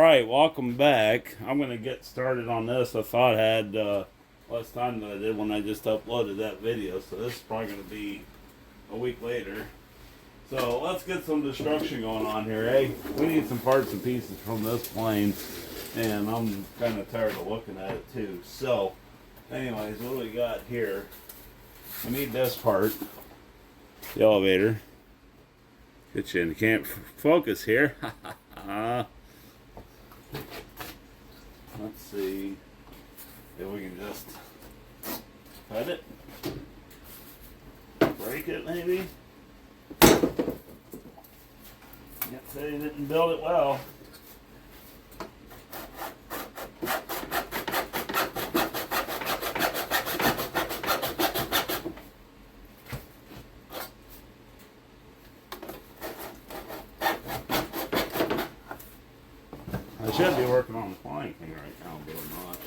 Alright, welcome back. I'm going to get started on this. I thought I had less time than I did when I just uploaded that video, so this is probably going to be a week later. So let's get some destruction going on here, eh? We need some parts and pieces from this plane, and I'm kind of tired of looking at it too. So, anyways, what do we got here? We need this part, the elevator. Get you in. Can't focus here. Let's see if we can just cut it, break it maybe. Can't say he didn't build it well. I should be working on the flying thing right now, but I'm not.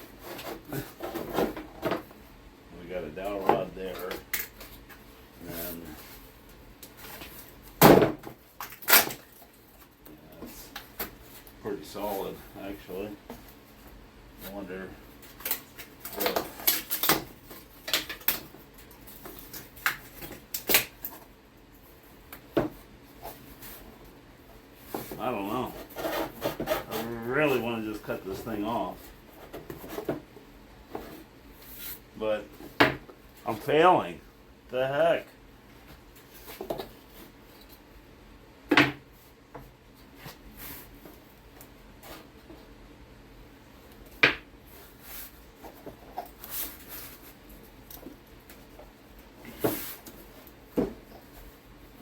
We got a dowel rod there, and yeah, it's pretty solid actually. I wonder if I don't know. I really want to just cut this thing off, but I'm failing. The heck?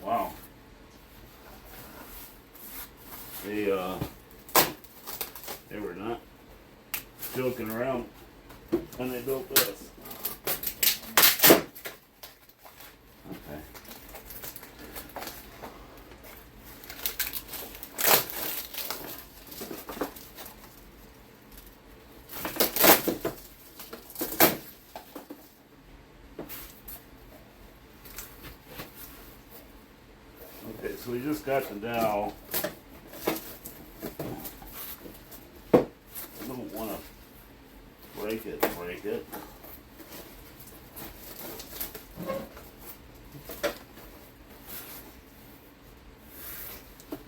Wow. They were not joking around when they built this. Okay. Okay, so we just got the dowel. Don't want to break it.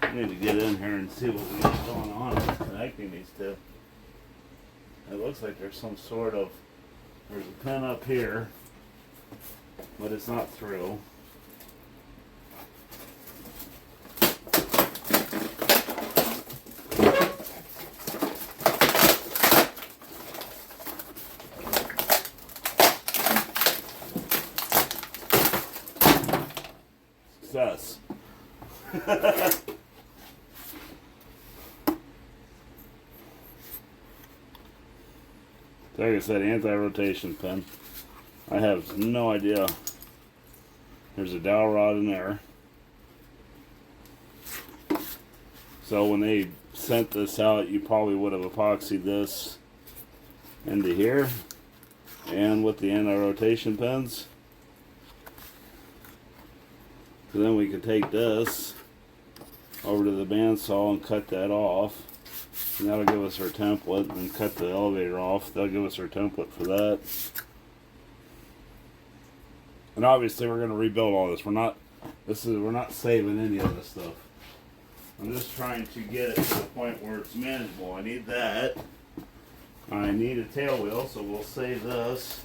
I need to get in here and see what we got going on with connecting these two. It looks like there's some sort of, there's a pin up here, but it's not through. Success. Like I said, anti-rotation pin. I have no idea. There's a dowel rod in there. So when they sent this out, you probably would have epoxied this into here, and with the anti-rotation pins. So then we could take this over to the bandsaw and cut that off. And that'll give us our template, and cut the elevator off. That'll give us our template for that. And obviously we're going to rebuild all this. We're not saving any of this stuff. I'm just trying to get it to the point where it's manageable. I need that. I need a tail wheel, so we'll save this.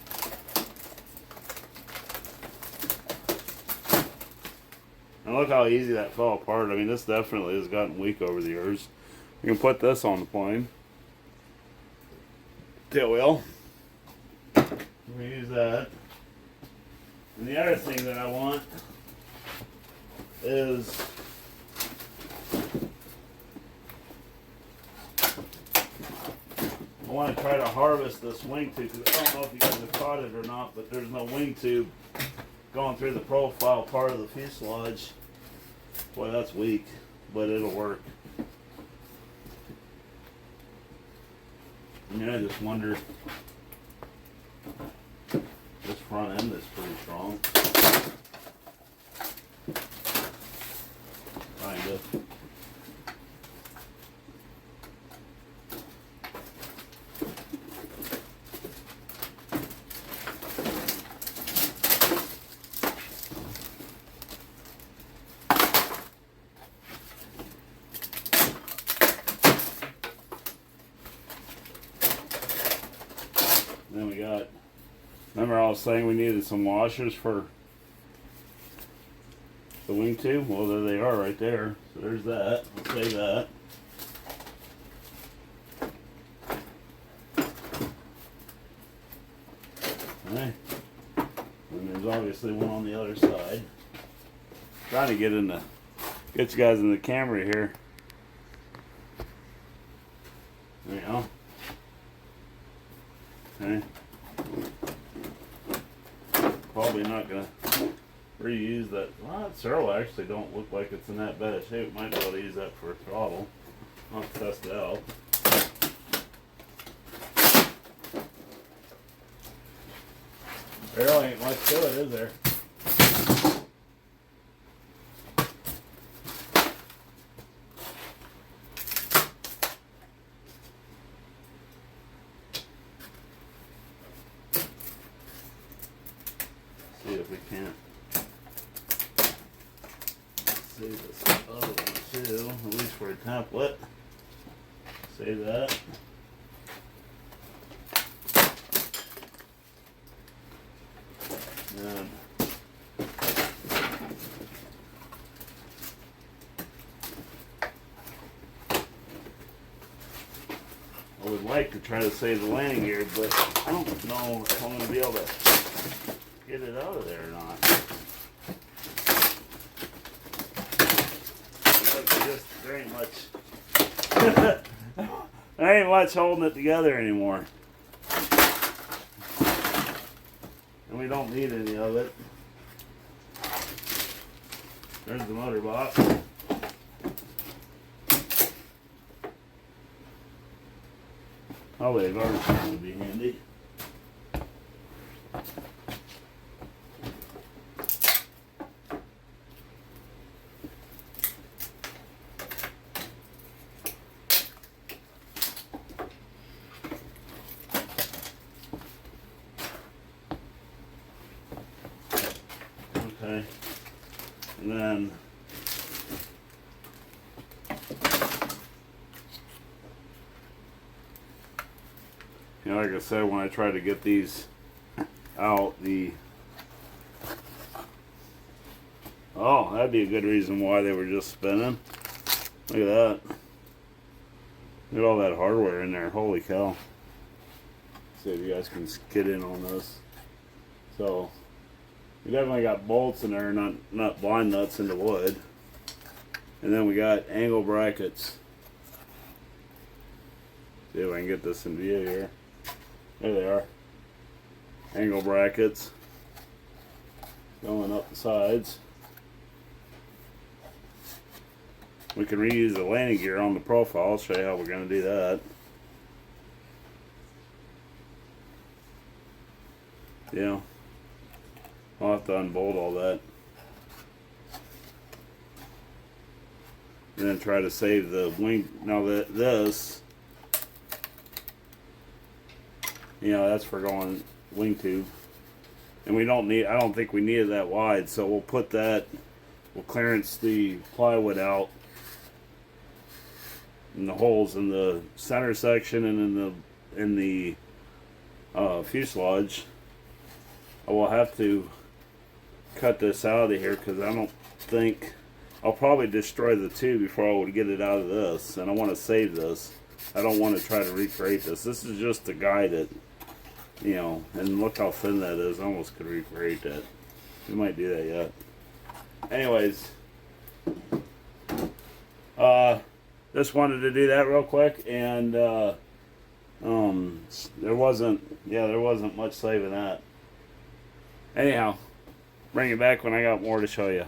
And look how easy that fell apart. I mean, this definitely has gotten weak over the years. You can put this on the plane. Tail wheel. We use that. And the other thing that I want is I want to try to harvest this wing tube, because I don't know if you guys have caught it or not, but there's no wing tube going through the profile part of the fuselage. Boy, that's weak, but it'll work. I mean, I just wonder, this front end is pretty strong. Kind of. And then we got, remember I was saying we needed some washers for the wing tube? Well, there they are right there. So there's that. I'll say that. Okay. And there's obviously one on the other side. Trying to get you guys in the camera here. There you go. Okay. Probably not gonna reuse that. Well, that servo actually don't look like it's in that bad a shape. Might be able to use that for a throttle. I'll test it out. There really ain't much to it, is there? See if we can't save this other one too, at least for a template. Save that. And I would like to try to save the landing gear, but I don't know if I'm going to be able to get it out of there or not. There ain't much. There ain't much holding it together anymore. And we don't need any of it. There's the motor box. Probably a garbage can would be handy. Okay, and then like I said, when I try to get these out, that'd be a good reason why they were just spinning. Look at that. Look at all that hardware in there. Holy cow. See if you guys can get in on this. So we definitely got bolts in there, not blind nuts into wood. And then we got angle brackets. See if I can get this in view here. There they are. Angle brackets going up the sides. We can reuse the landing gear on the profile. I'll show you how we're going to do that. Yeah. I'll have to unbolt all that. And then try to save the wing. Now this, that's for going wing tube. And we don't need, I don't think we need it that wide, so we'll put that, we'll clearance the plywood out in the holes in the center section and in the fuselage. I will have to cut this out of here because I don't think, I'll probably destroy the tube before I would get it out of this, and I want to save this. I don't want to try to recreate this. This is just to guide it, and look how thin that is. I almost could recreate that. We might do that yet. Anyways, just wanted to do that real quick, and there wasn't much saving that. Anyhow, bring it back when I got more to show you.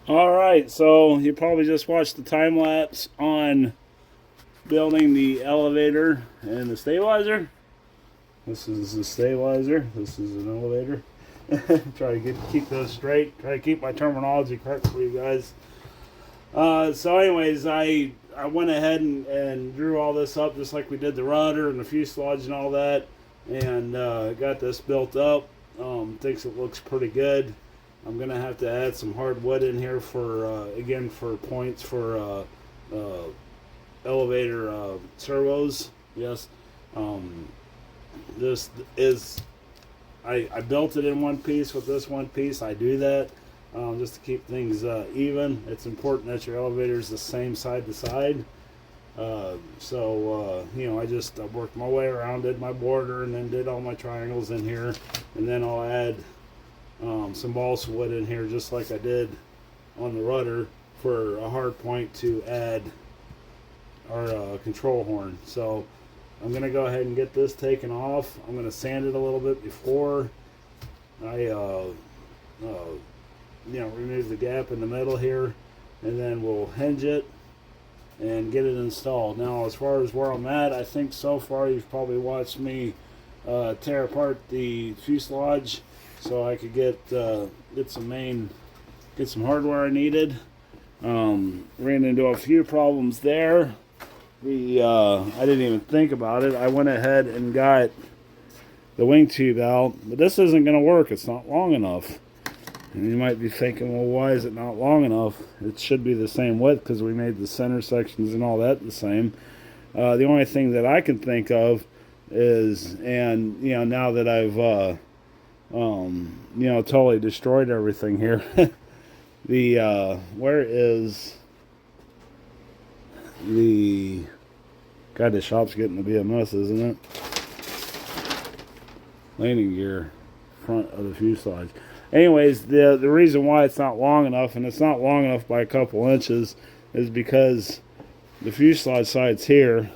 All right, so you probably just watched the time lapse on building the elevator and the stabilizer. This is the stabilizer. This is an elevator. Try to keep those straight. Try to keep my terminology correct for you guys. So, anyways, I went ahead and drew all this up just like we did the rudder and the fuselage and all that, and got this built up. Thinks it looks pretty good. I'm gonna have to add some hard wood in here for again for points for elevator servos. Yes. Um, this is I built it in one piece with this one piece. I do that just to keep things even. It's important that your elevator is the same side to side. You know, I worked my way around, did my border, and then did all my triangles in here, and then I'll add some balsa wood in here just like I did on the rudder for a hard point to add our control horn. So I'm going to go ahead and get this taken off. I'm going to sand it a little bit before I you know, remove the gap in the middle here, and then we'll hinge it and get it installed. Now, as far as where I'm at, I think so far you've probably watched me tear apart the fuselage so I could get some hardware I needed. Ran into a few problems there. I didn't even think about it. I went ahead and got the wing tube out, but this isn't going to work. It's not long enough. And you might be thinking, well, why is it not long enough? It should be the same width because we made the center sections and all that the same. The only thing that I can think of is, and you know, now that I've you know, totally destroyed everything here. Where is the God? The shop's getting to be a mess, isn't it? Landing gear, front of the fuselage. Anyways, the reason why it's not long enough, and it's not long enough by a couple inches, is because the fuselage side's here,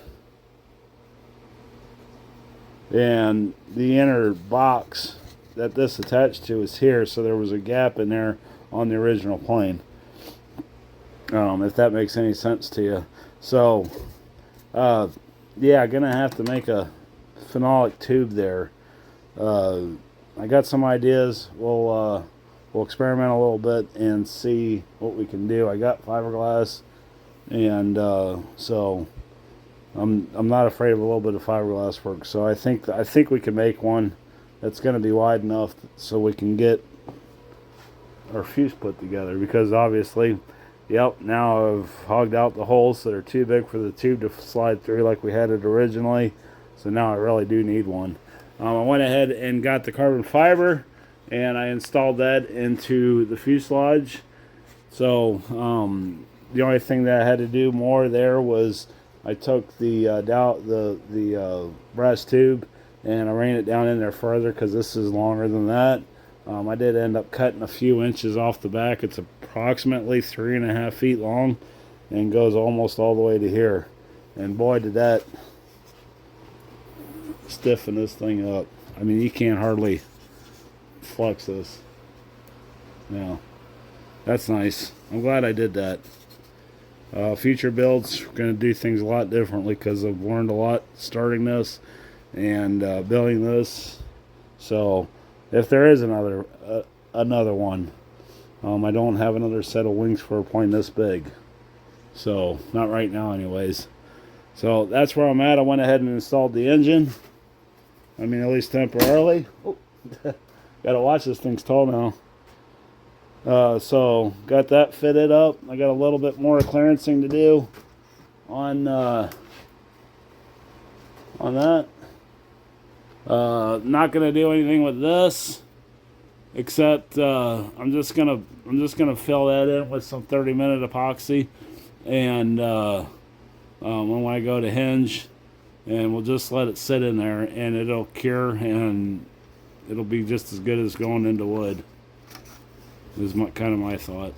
and the inner box that this attached to is here, so there was a gap in there on the original plane. If that makes any sense to you. So, yeah, gonna have to make a phenolic tube there. I got some ideas. We'll experiment a little bit and see what we can do. I got fiberglass, and so I'm not afraid of a little bit of fiberglass work. So I think we can make one that's going to be wide enough so we can get our fuse put together. Because obviously, yep, now I've hogged out the holes that are too big for the tube to slide through like we had it originally. So now I really do need one. I went ahead and got the carbon fiber, and I installed that into the fuselage. So the only thing that I had to do more there was I took the brass tube and I ran it down in there further because this is longer than that. I did end up cutting a few inches off the back. It's approximately 3.5 feet long and goes almost all the way to here. And boy, did that stiffen this thing up. I mean, you can't hardly flex this. Yeah, that's nice. I'm glad I did that. Future builds, we're going to do things a lot differently because I've learned a lot starting this and building this. So if there is another one, I don't have another set of wings for a plane this big. So not right now anyways. So that's where I'm at. I went ahead and installed the engine. I mean, at least temporarily. Oh, gotta watch this thing's tall now. So got that fitted up. I got a little bit more clearancing to do on that. Not gonna do anything with this, except I'm just gonna fill that in with some 30-minute epoxy, and when I go to hinge, and we'll just let it sit in there, and it'll cure, and it'll be just as good as going into wood. Is kind of my thought.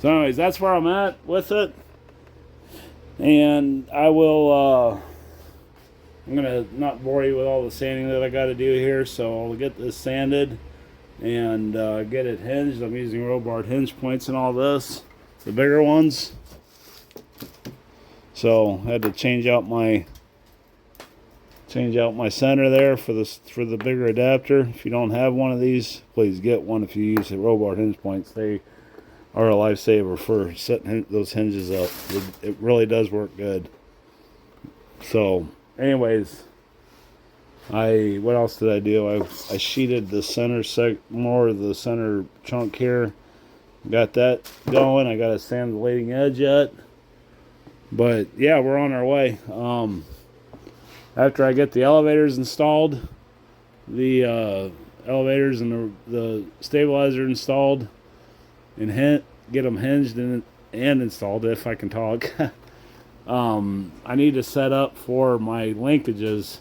So anyways, that's where I'm at with it. And I will, I'm going to not bore you with all the sanding that I got to do here. So I'll get this sanded and get it hinged. I'm using roll-barred hinge points and all this, the bigger ones. So I had to change out my center there for the bigger adapter. If you don't have one of these, please get one. If you use the roll-barred hinge points, they are a lifesaver for setting those hinges up. It really does work good. So, anyways, what else did I do? I sheeted the center more of the center chunk here. Got that going. I got to sand the leading edge yet. But yeah, we're on our way. After I get the elevators installed, the elevators and the stabilizer installed, and get them hinged and installed, if I can talk. I need to set up for my linkages.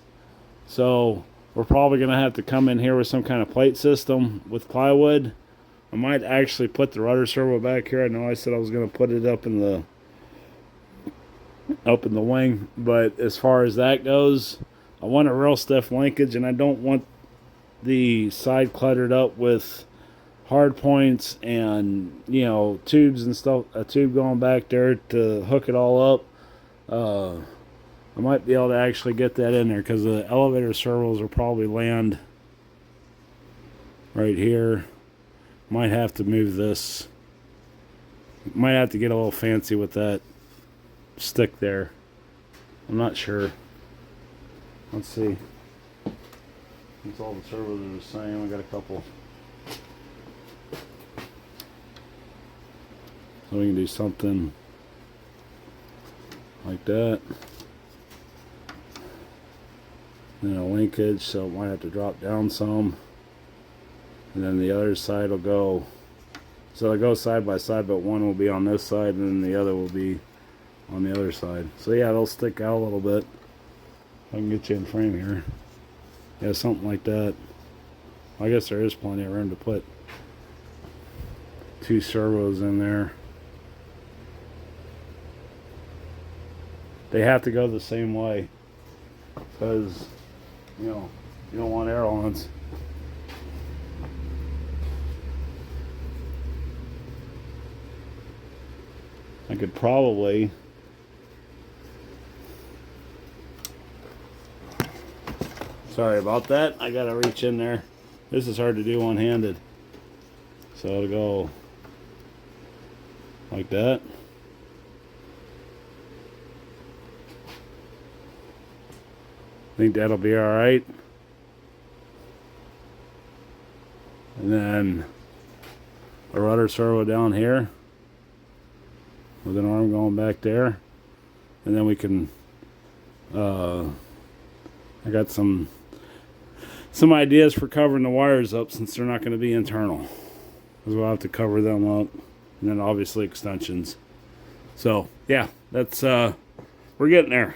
So we're probably going to have to come in here with some kind of plate system with plywood. I might actually put the rudder servo back here. I know I said I was going to put it up in the wing, but as far as that goes, I want a real stiff linkage, and I don't want the side cluttered up with hard points and, you know, tubes and stuff, a tube going back there to hook it all up. I might be able to actually get that in there, because the elevator servos will probably land right here. Might have to move this. Might have to get a little fancy with that stick there. I'm not sure. Let's see. Since all the servos are the same, I got a couple. So we can do something like that. And a linkage, so it might have to drop down some. And then the other side will go, so they'll go side by side, but one will be on this side and then the other will be on the other side. So yeah, they'll stick out a little bit. I can get you in frame here. Yeah, something like that. I guess there is plenty of room to put 2 servos in there. They have to go the same way, because, you know, you don't want air-ons. I could probably sorry about that. I gotta reach in there. This is hard to do one-handed. So it'll go like that. I think that'll be alright. And then a rudder servo down here with an arm going back there. And then we can I got some ideas for covering the wires up, since they're not going to be internal, because we'll have to cover them up, and then obviously extensions. So yeah, that's we're getting there.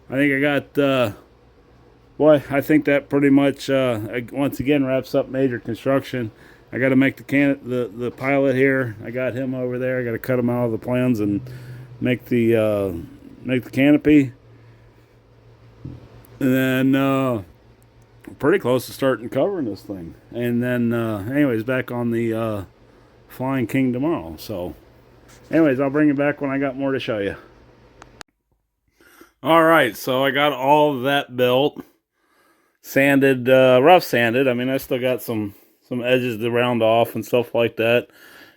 I think I got boy, I think that pretty much once again wraps up major construction. I got to make the pilot here. I got him over there. I got to cut him out of the plans and make the canopy. And then pretty close to starting covering this thing. And then anyways, back on the Flying King tomorrow. So anyways, I'll bring you back when I got more to show you. All right, so I got all of that built, sanded, rough sanded. I mean, I still got some edges to round off and stuff like that.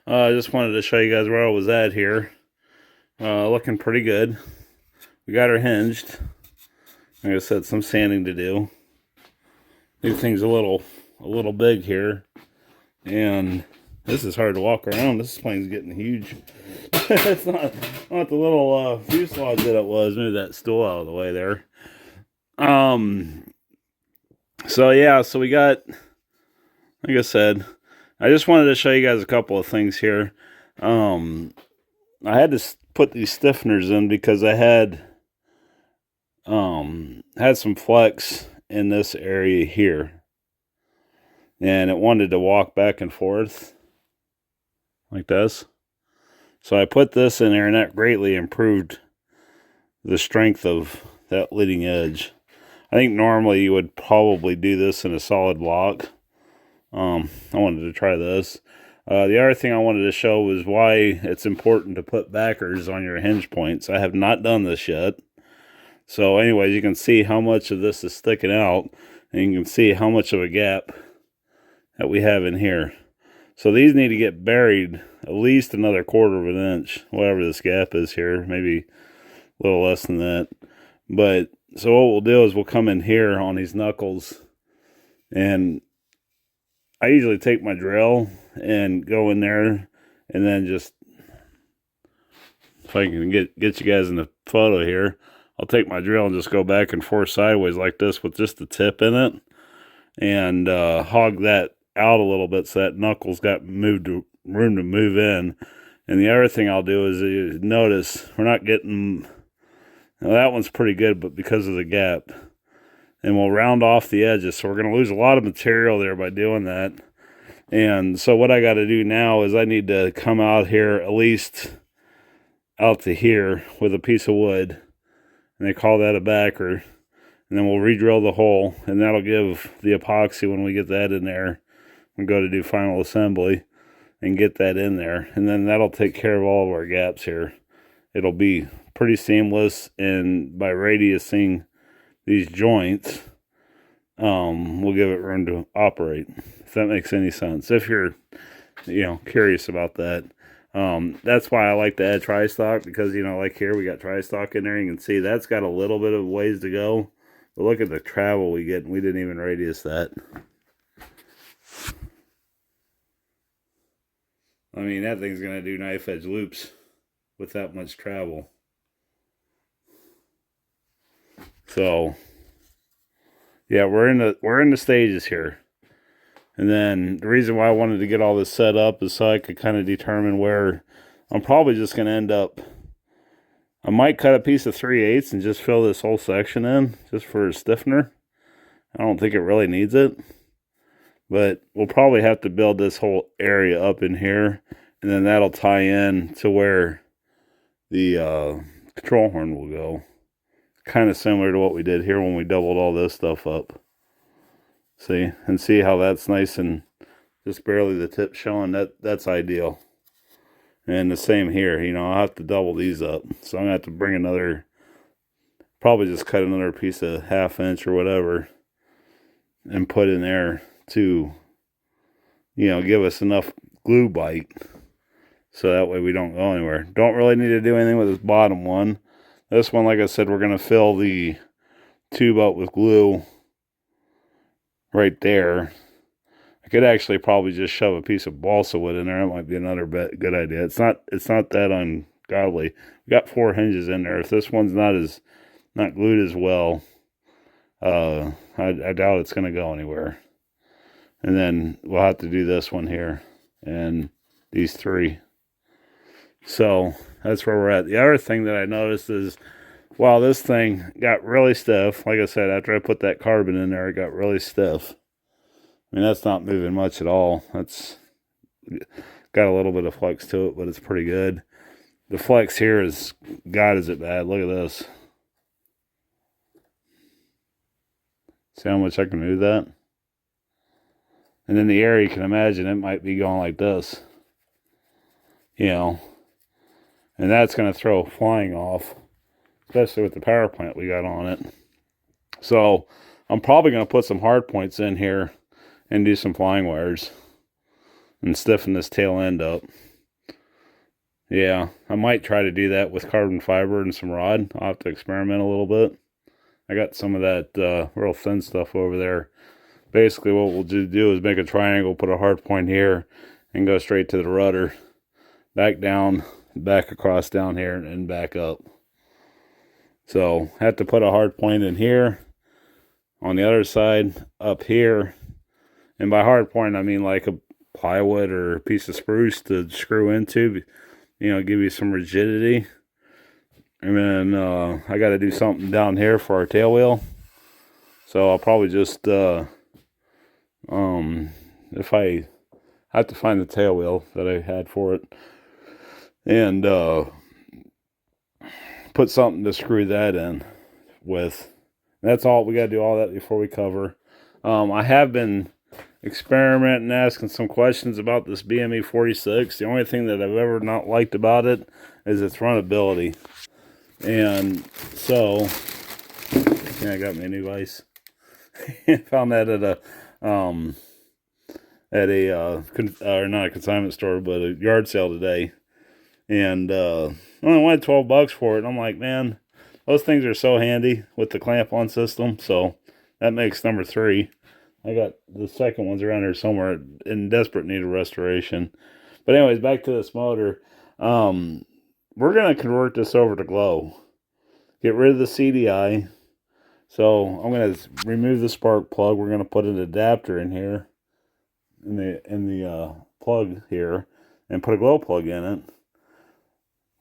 I just wanted to show you guys where I was at here. Looking pretty good. We got her hinged. Like I said, some sanding to do. These things a little big here, and this is hard to walk around. This plane's getting huge. It's not the little fuselage that it was. Move that stool out of the way there. So yeah, so we got, like I said, I just wanted to show you guys a couple of things here. I had to put these stiffeners in because I had some flex in this area here, and it wanted to walk back and forth like this. So I put this in there, and that greatly improved the strength of that leading edge. I think normally you would probably do this in a solid block, I wanted to try this. The other thing I wanted to show was why it's important to put backers on your hinge points. I have not done this yet. So anyways, you can see how much of this is sticking out, and you can see how much of a gap that we have in here. So these need to get buried at least another 1/4 of an inch, whatever this gap is here, maybe a little less than that. But so what we'll do is we'll come in here on these knuckles, and I usually take my drill and go in there, and then just, if I can get you guys in the photo here, I'll take my drill and just go back and forth sideways like this with just the tip in it, and hog that out a little bit so that knuckles got room to move in. And the other thing I'll do is, you notice we're not getting, now that one's pretty good, but because of the gap, and we'll round off the edges. So we're going to lose a lot of material there by doing that. And so what I got to do now is I need to come out here at least out to here with a piece of wood, and they call that a backer. And then we'll re-drill the hole, and that'll give the epoxy, when we get that in there, we'll go to do final assembly and get that in there. And then that'll take care of all of our gaps here. It'll be pretty seamless, and by radiusing these joints, we'll give it room to operate, if that makes any sense. If you're, curious about that. That's why I like to add tri-stock, because, like here, we got tri-stock in there. You can see that's got a little bit of ways to go. But look at the travel we get, and we didn't even radius that. I mean, that thing's going to do knife edge loops with that much travel. So, yeah, we're in the stages here. And then the reason why I wanted to get all this set up is so I could kind of determine where I'm probably just going to end up. I might cut a piece of 3/8 and just fill this whole section in just for a stiffener. I don't think it really needs it. But we'll probably have to build this whole area up in here, and then that'll tie in to where the control horn will go. Kind of similar to what we did here when we doubled all this stuff up. See? And see how that's nice and just barely the tip showing. That's ideal. And the same here. I'll have to double these up. So I'm going to have to bring another, probably just cut another piece of 1/2 inch or whatever and put in there to, give us enough glue bite. So that way we don't go anywhere. Don't really need to do anything with this bottom one. This one, like I said, we're going to fill the tube up with glue right there. I could actually probably just shove a piece of balsa wood in there. That might be another good idea. It's not that ungodly. We got 4 hinges in there. If this one's not glued as well, I doubt it's going to go anywhere. And then we'll have to do this one here and these 3. So that's where we're at. The other thing that I noticed is, wow, this thing got really stiff. Like I said, after I put that carbon in there, it got really stiff. I mean, that's not moving much at all. That's got a little bit of flex to it, but it's pretty good. The flex here is, God, is it bad. Look at this. See how much I can move that? And in the air, you can imagine it might be going like this. And that's going to throw flying off, especially with the power plant we got on it. So I'm probably going to put some hard points in here and do some flying wires and stiffen this tail end up. Yeah, I might try to do that with carbon fiber and some rod. I'll have to experiment a little bit. I got some of that real thin stuff over there. Basically what we'll do is make a triangle, put a hard point here, and go straight to the rudder. Back down, back across down here, and back up. So have to put a hard point in here, on the other side, up here. And by hard point, I mean like a plywood or a piece of spruce to screw into, give you some rigidity. And then I got to do something down here for our tail wheel. So I'll probably just, if I have to find the tail wheel that I had for it, and put something to screw that in with. That's all. We got to do all that before we cover. I have been experimenting and asking some questions about this BME 46. The only thing that I've ever not liked about it is its runnability. And so, yeah, I got me a new vise. Found that at or not a consignment store, but a yard sale today. And I only wanted $12 for it. And I'm like, man, those things are so handy with the clamp-on system. So that makes number 3. I got the second ones around here somewhere in desperate need of restoration. But anyways, back to this motor. We're going to convert this over to glow. Get rid of the CDI. So I'm going to remove the spark plug. We're going to put an adapter in here, in the plug here, and put a glow plug in it.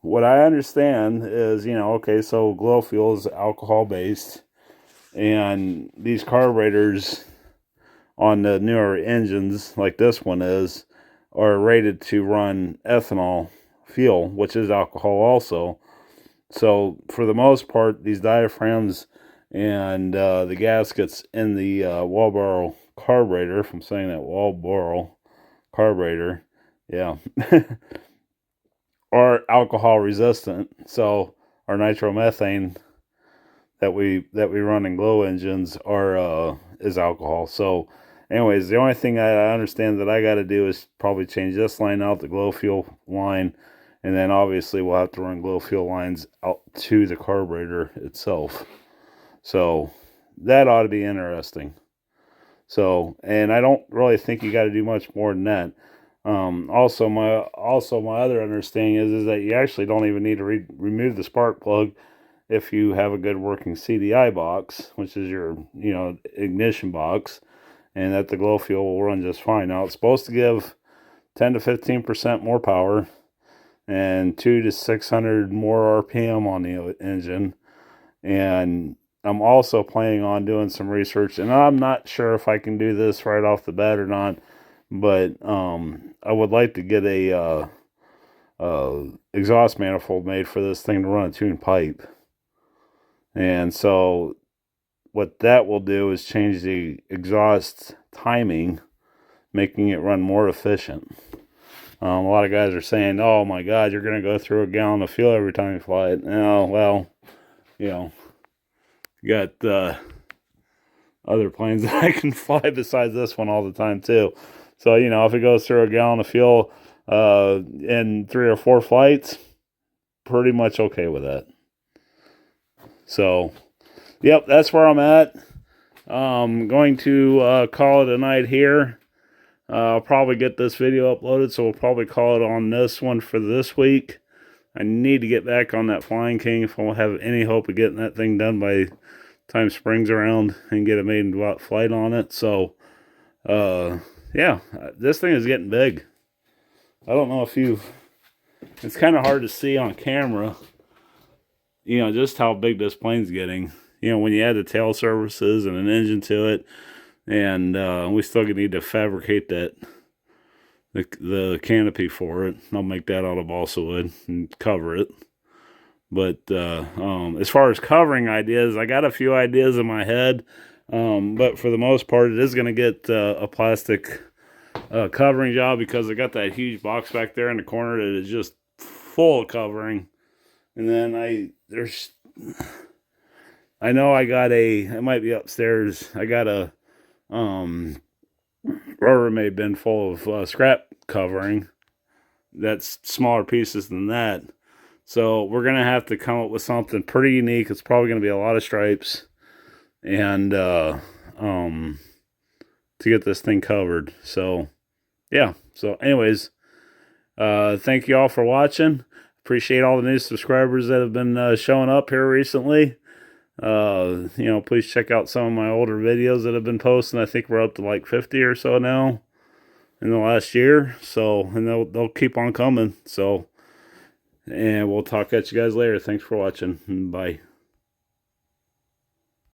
What I understand is, okay, so glow fuel is alcohol based, and these carburetors on the newer engines, like this one is, are rated to run ethanol fuel, which is alcohol also. So for the most part, these diaphragms and the gaskets in the wheelbarrow carburetor, if I'm saying that, wheelbarrow carburetor, yeah, are alcohol resistant. So our nitromethane that we run in glow engines is alcohol. So anyways, the only thing I understand that I got to do is probably change this line out, the glow fuel line, and then obviously we'll have to run glow fuel lines out to the carburetor itself. So that ought to be interesting. So, and I don't really think you got to do much more than that. Also my other understanding is that you actually don't even need to remove the spark plug if you have a good working CDI box, which is your ignition box, and that the glow fuel will run just fine. Now it's supposed to give 10 to 15% more power and 200 to 600 more RPM on the engine. And I'm also planning on doing some research, and I'm not sure if I can do this right off the bat or not, but I would like to get a exhaust manifold made for this thing to run a tuned pipe. And so what that will do is change the exhaust timing, making it run more efficient. A lot of guys are saying, oh my God, you're going to go through a gallon of fuel every time you fly it. Oh, well, you got other planes that I can fly besides this one all the time too. So, if it goes through a gallon of fuel in 3 or 4 flights, pretty much okay with that. So, yep, that's where I'm at. I'm going to call it a night here. I'll probably get this video uploaded, so we'll probably call it on this one for this week. I need to get back on that Flying King if I'll have any hope of getting that thing done by time spring's around and get a maiden flight on it. So, yeah, this thing is getting big. I don't know if it's kind of hard to see on camera, just how big this plane's getting. When you add the tail services and an engine to it, and we still need to fabricate the canopy for it. I'll make that out of balsa wood and cover it. But as far as covering ideas, I got a few ideas in my head. But for the most part, it is going to get a plastic covering job, because I got that huge box back there in the corner that is just full of covering. And then I know I got it might be upstairs, I got a Rubbermaid bin full of scrap covering that's smaller pieces than that. So we're going to have to come up with something pretty unique. It's probably going to be a lot of stripes, and to get this thing covered. So yeah, so anyways, thank you all for watching. Appreciate all the new subscribers that have been showing up here recently. Please check out some of my older videos that have been posting. I think we're up to like 50 or so now in the last year. So, and they'll keep on coming. So, and we'll talk at you guys later. Thanks for watching. Bye.